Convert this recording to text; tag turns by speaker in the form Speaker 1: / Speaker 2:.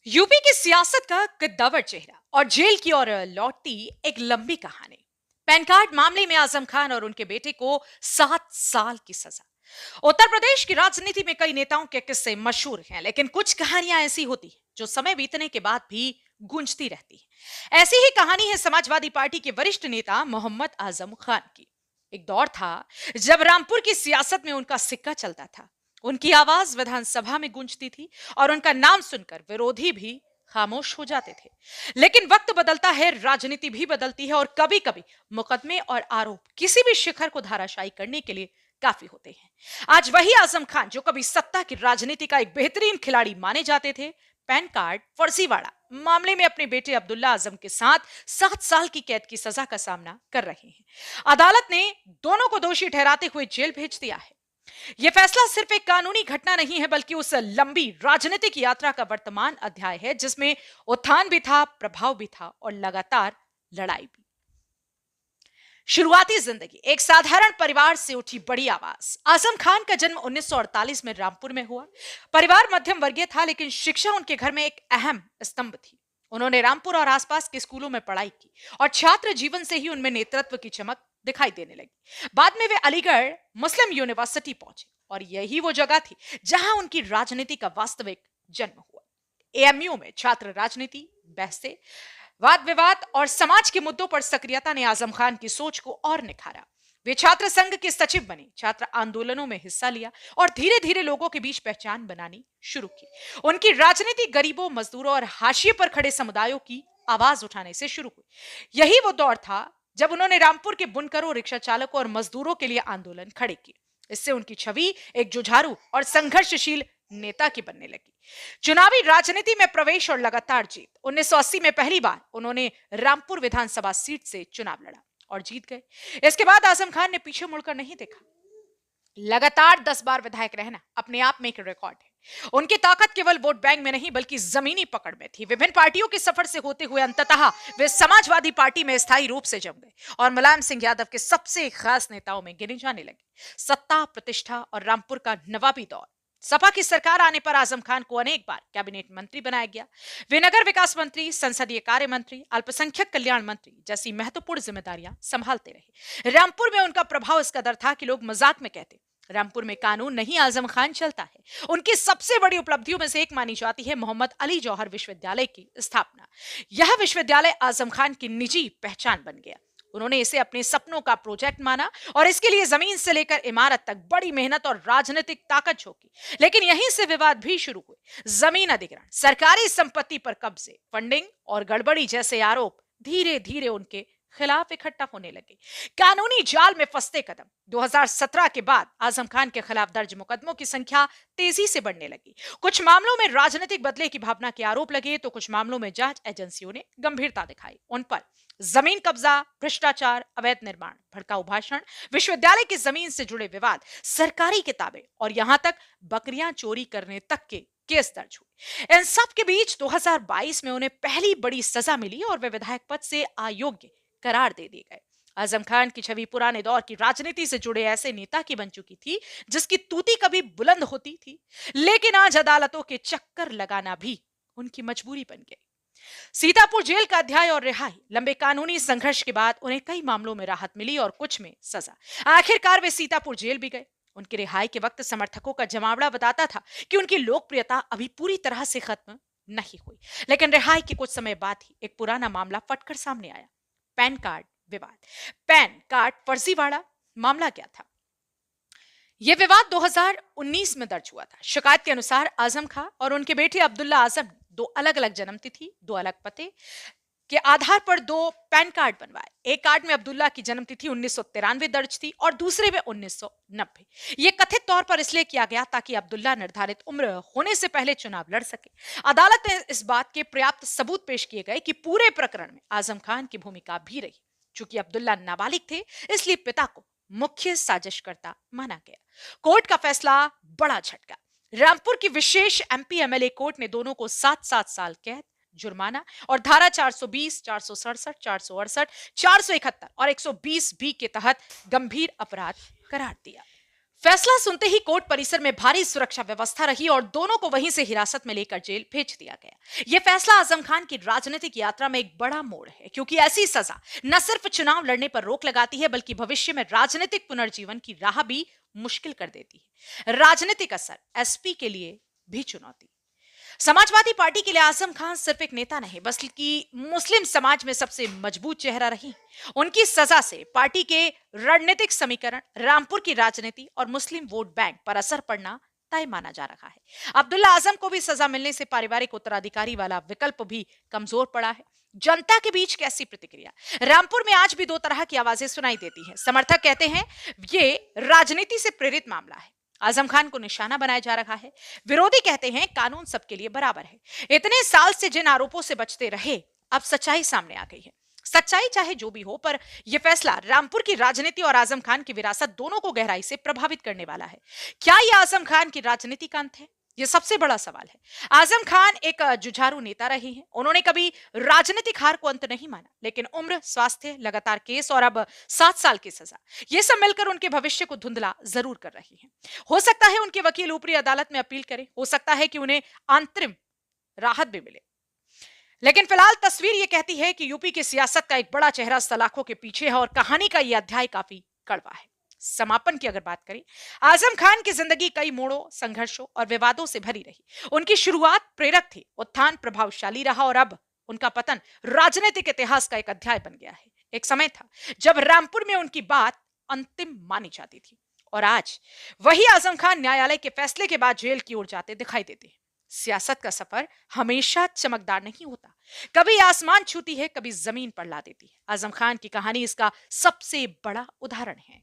Speaker 1: UP की सियासत का कद्दावर चेहरा और जेल की ओर लौटती एक लंबी कहानी। पैन कार्ड मामले में आजम खान और उनके बेटे को 7 साल की सजा। उत्तर प्रदेश की राजनीति में कई नेताओं के किस्से मशहूर हैं, लेकिन कुछ कहानियां ऐसी होती हैं जो समय बीतने के बाद भी गूंजती रहती हैं। ऐसी ही कहानी है समाजवादी पार्टी के वरिष्ठ नेता मोहम्मद आजम खान की। एक दौर था जब रामपुर की सियासत में उनका सिक्का चलता था। उनकी आवाज विधानसभा में गूंजती थी और उनका नाम सुनकर विरोधी भी खामोश हो जाते थे। लेकिन वक्त बदलता है, राजनीति भी बदलती है और कभी कभी मुकदमे और आरोप किसी भी शिखर को धाराशायी करने के लिए काफी होते हैं। आज वही आजम खान जो कभी सत्ता की राजनीति का एक बेहतरीन खिलाड़ी माने जाते थे, पैन कार्ड फर्जीवाड़ा मामले में अपने बेटे अब्दुल्ला आजम के साथ 7 साल की कैद की सजा का सामना कर रहे हैं। अदालत ने दोनों को दोषी ठहराते हुए जेल भेज दिया है। यह फैसला सिर्फ एक कानूनी घटना नहीं है, बल्कि उस लंबी राजनीतिक यात्रा का वर्तमान अध्याय है जिसमें उत्थान भी था, प्रभाव भी था और लगातार लड़ाई भी। शुरुआती जिंदगी एक साधारण परिवार से उठी बड़ी आवाज। आजम खान का जन्म 1948 में रामपुर में हुआ। परिवार मध्यम वर्गीय था, लेकिन शिक्षा उनके घर में एक अहम स्तंभ थी। उन्होंने रामपुर और आसपास के स्कूलों में पढ़ाई की और छात्र जीवन से ही उनमें नेतृत्व की चमक दिखाई देने लगी। बाद में वे अलीगढ़ मुस्लिम यूनिवर्सिटी पहुंचे और यही वो जगह थी जहां उनकी राजनीति का वास्तविक जन्म हुआ। एएमयू में छात्र राजनीति, बहसें, वाद विवाद और समाज के मुद्दों पर सक्रियता ने आजम खान की सोच को और निखारा। वे छात्र संघ के सचिव बने, छात्र आंदोलनों में हिस्सा लिया और धीरे धीरे लोगों के बीच पहचान बनानी शुरू की। उनकी राजनीति गरीबों, मजदूरों और हाशिए पर खड़े समुदायों की आवाज उठाने से शुरू हुई। यही वो दौर था जब उन्होंने रामपुर के बुनकरों, रिक्शा चालकों और मजदूरों के लिए आंदोलन खड़े किए। इससे उनकी छवि एक जुझारू और संघर्षशील नेता की बनने लगी। चुनावी राजनीति में प्रवेश और लगातार जीत। 1980 में पहली बार उन्होंने रामपुर विधानसभा सीट से चुनाव लड़ा और जीत गए। इसके बाद आजम खान ने पीछे मुड़कर नहीं देखा। लगातार 10 बार विधायक रहना अपने आप में एक रिकॉर्ड है। उनकी ताकत केवल वोट बैंक में नहीं, बल्कि जमीनी पकड़ में थी। विभिन्न पार्टियों के सफर से होते हुए अंततः वे समाजवादी पार्टी में स्थायी रूप से जम गए और मुलायम सिंह यादव के सबसे खास नेताओं में गिने जाने लगे। सत्ता, प्रतिष्ठा और रामपुर का नवाबी दौर। सपा की सरकार आने पर आजम खान को अनेक बार कैबिनेट मंत्री बनाया गया। वे नगर विकास मंत्री, संसदीय कार्य मंत्री, अल्पसंख्यक कल्याण मंत्री जैसी महत्वपूर्ण जिम्मेदारियां संभालते रहे। रामपुर में उनका प्रभाव इस कदर था कि लोग मजाक में कहते, रामपुर में कानून नहीं, आजम खान चलता है। उनकी सबसे बड़ी उपलब्धियों में से एक मानी जाती है मोहम्मद अली जौहर विश्वविद्यालय की स्थापना। यह विश्वविद्यालय आजम खान की निजी पहचान बन गया। उन्होंने इसे अपने सपनों का प्रोजेक्ट माना और इसके लिए जमीन से लेकर इमारत तक बड़ी मेहनत और राजनीतिक ताकत झोंकी। लेकिन यहीं से विवाद भी शुरू हुए। जमीन अधिग्रहण, सरकारी संपत्ति पर कब्जे, फंडिंग और गड़बड़ी जैसे आरोप धीरे धीरे उनके खिलाफ इकट्ठा होने लगे। कानूनी जाल में फंसते कदम। 2017 के बाद आजम खान के खिलाफ दर्ज मुकदमों की संख्या तेजी से बढ़ने लगी। कुछ मामलों में राजनीतिक बदले की भावना के आरोप लगे, तो कुछ मामलों में जांच एजेंसियों ने गंभीरता दिखाई। उन पर जमीन कब्जा, भ्रष्टाचार, अवैध निर्माण, भड़काऊ भाषण, विश्वविद्यालय की जमीन से जुड़े विवाद, सरकारी किताबें और यहां तक बकरियां चोरी करने तक के केस दर्ज हुए। इन सब के बीच 2022 में उन्हें पहली बड़ी सजा मिली और वे विधायक पद से अयोग्य करार दे दिए गए। आजम खान की छवि पुराने दौर की राजनीति से जुड़े ऐसे नेता की बन चुकी थी जिसकी तूती कभी बुलंद होती थी, लेकिन आज अदालतों के चक्कर लगाना भी उनकी मजबूरी बन गई। सीतापुर जेल का अध्याय और रिहाई। लंबे कानूनी संघर्ष के बाद उन्हें कई मामलों में राहत मिली और कुछ में सजा। आखिरकार वे सीतापुर जेल भी गए। उनकी रिहाई के वक्त समर्थकों का जमावड़ा बताता था कि उनकी लोकप्रियता अभी पूरी तरह से खत्म नहीं हुई। लेकिन रिहाई के कुछ समय बाद ही एक पुराना मामला फटकर सामने आया। पैन कार्ड विवाद। पैन कार्ड फर्जीवाड़ा मामला क्या था? यह विवाद 2019 में दर्ज हुआ था। शिकायत के अनुसार आजम खान और उनके बेटे अब्दुल्ला आजम दो अलग अलग जन्म तिथि, दो अलग पते के आधार पर दो पैन कार्ड बनवाए। एक कार्ड में अब्दुल्ला की जन्म तिथि 1993 दर्ज थी और दूसरे में 1990। यह कथित तौर पर इसलिए किया गया ताकि अब्दुल्ला निर्धारित उम्र होने से पहले चुनाव लड़ सके। अदालत ने इस बात के पर्याप्त सबूत पेश किए गए कि पूरे प्रकरण में आजम खान की भूमिका भी रही। चूंकि अब्दुल्ला नाबालिग थे, इसलिए पिता को मुख्य साजिशकर्ता माना गया। कोर्ट का फैसला बड़ा झटका। रामपुर की विशेष एमपी एमएलए कोर्ट ने दोनों को 7-7 साल कैद, जुर्माना और धारा 420, 467, 468, 471 और 120 बी के तहत गंभीर अपराध करार दिया। फैसला सुनते ही कोर्ट परिसर में भारी सुरक्षा व्यवस्था रही और दोनों को वहीं से हिरासत में लेकर जेल भेज दिया गया। यह फैसला आजम खान की राजनीतिक यात्रा में एक बड़ा मोड़ है, क्योंकि ऐसी सजा न सिर्फ चुनाव लड़ने पर रोक लगाती है, बल्कि भविष्य में राजनीतिक पुनर्जीवन की राह भी मुश्किल कर देती है। राजनीतिक असर, एसपी के लिए भी चुनौती। समाजवादी पार्टी के लिए आजम खान सिर्फ एक नेता नहीं, बल्कि मुस्लिम समाज में सबसे मजबूत चेहरा रही। उनकी सजा से पार्टी के रणनीतिक समीकरण, रामपुर की राजनीति और मुस्लिम वोट बैंक पर असर पड़ना तय माना जा रहा है। अब्दुल्ला आजम को भी सजा मिलने से पारिवारिक उत्तराधिकारी वाला विकल्प भी कमजोर पड़ा है। जनता के बीच कैसी प्रतिक्रिया? रामपुर में आज भी दो तरह की आवाजें सुनाई देती हैं। समर्थक कहते हैं ये राजनीति से प्रेरित मामला है, आजम खान को निशाना बनाया जा रहा है। विरोधी कहते हैं कानून सबके लिए बराबर है। इतने साल से जिन आरोपों से बचते रहे, अब सच्चाई सामने आ गई है। सच्चाई चाहे जो भी हो, पर यह फैसला रामपुर की राजनीति और आजम खान की विरासत दोनों को गहराई से प्रभावित करने वाला है। क्या यह आजम खान की राजनीति का अंत है? यह सबसे बड़ा सवाल है। आजम खान एक जुझारू नेता रहे हैं। उन्होंने कभी राजनीतिक हार को अंत नहीं माना, लेकिन उम्र, स्वास्थ्य, लगातार केस और अब 7 साल की सजा, ये सब मिलकर उनके भविष्य को धुंधला जरूर कर रही है। हो सकता है उनके वकील ऊपरी अदालत में अपील करें, हो सकता है कि उन्हें अंतरिम राहत भी मिले, लेकिन फिलहाल तस्वीर यह कहती है कि यूपी की सियासत का एक बड़ा चेहरा सलाखों के पीछे है और कहानी का यह अध्याय काफी कड़वा है। समापन की अगर बात करें, आजम खान की जिंदगी कई मोड़ों, संघर्षों और विवादों से भरी रही। उनकी शुरुआत प्रेरक थी, उत्थान प्रभावशाली रहा और अब उनका पतन राजनीतिक इतिहास का एक अध्याय बन गया है। एक समय था जब रामपुर में उनकी बात अंतिम मानी जाती थी और आज वही आजम खान न्यायालय के फैसले के बाद जेल की ओर जाते दिखाई देते हैं। सियासत का सफर हमेशा चमकदार नहीं होता, कभी आसमान छूती है, कभी जमीन पर ला देती है। आजम खान की कहानी इसका सबसे बड़ा उदाहरण है।